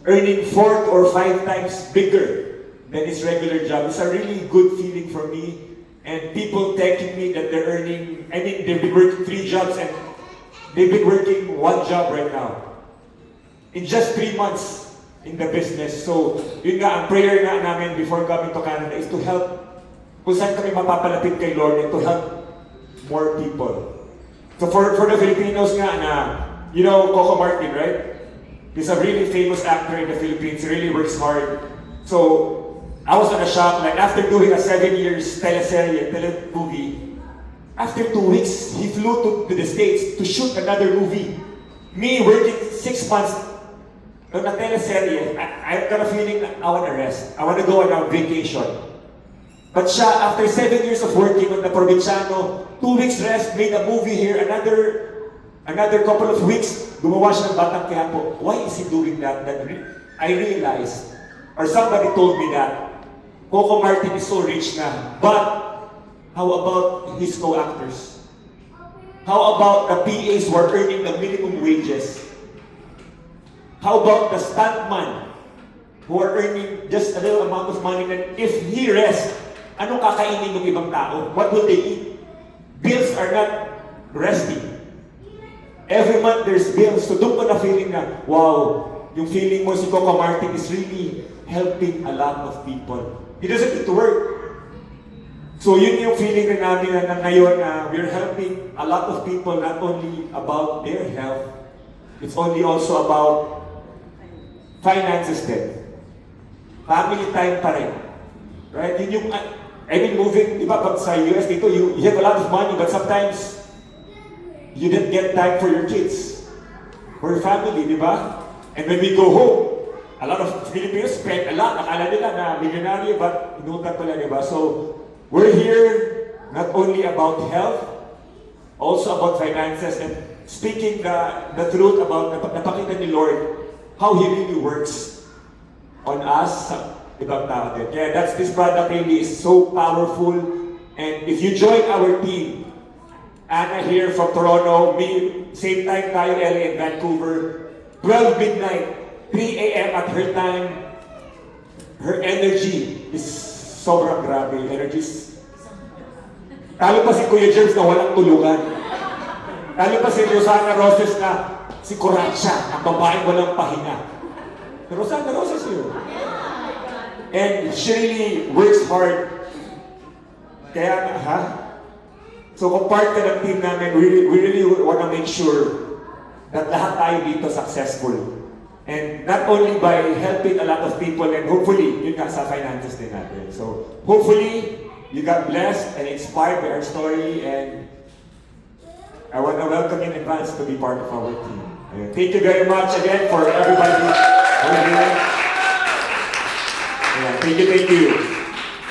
earning 4 or 5 times bigger than his regular job. It's a really good feeling for me. And people thanking me that they're earning, I mean, they've been working 3 jobs and they've been working 1 job right now. In just 3 months in the business. So, yun nga, ang prayer nga namin before coming to Canada is to help kung saan kami mapapalapit kay Lord and to help more people. So for the Filipinos nga na, you know Coco Martin, right? He's a really famous actor in the Philippines. He really works hard. So, I was on a shock, like after doing a 7 years teleserye, movie, after 2 weeks, he flew to the States to shoot another movie. Me working 6 months on a teleserye, I got a feeling that I want to rest. I want to go on a vacation. But siya, after 7 years of working on the Provinciano, 2 weeks rest, made a movie here, another couple of weeks, gumawa siya ng Batang Quiapo. Why is he doing that? I realized, or somebody told me that, Coco Martin is so rich na. But, how about his co-actors? How about the PAs who are earning the minimum wages? How about the stuntman who are earning just a little amount of money that if he rests, anong kakainin ng ibang tao? What will they eat? Bills are not resting. Every month there's bills. So doon ko na feeling na, wow, yung feeling mo si Coco Martin is really helping a lot of people. He doesn't need to work. So yun yung feeling rin namin na ngayon na we're helping a lot of people not only about their health, it's only also about finances din. Family time pa rin. Right? Yun yung, I mean, moving, di ba, pag sa US dito, you have a lot of money, but sometimes you didn't get time for your kids, for your family, di ba? And when we go home, a lot of Filipinos spend a lot. Akala nila na millionaire, but inuutan pala, di ba? So, we're here not only about health, also about finances, and speaking the truth about, napakita ni Lord, how He really works on us, sa ibang tao din. Kaya this product really is so powerful. And if you join our team, Anna here from Toronto, me, same time tayo, LA in Vancouver, 12 midnight, 3 a.m. at her time, her energy is sobrang grabe. Talo pa si Kuya Jerms na walang tulungan. Talo pa si Rosana Roses na si Coracha, ang babaeng walang pahinga. Rosana Roses yun. And she really works hard. Kaya, So kung part ka ng team namin, we really want to make sure that lahat tayo dito successful. And not only by helping a lot of people, and hopefully, yun nga sa finances din natin. So hopefully, you got blessed and inspired by our story, and I want to welcome you in advance to be part of our team. Ayun. Thank you very much again for everybody who is here. Yeah, thank you.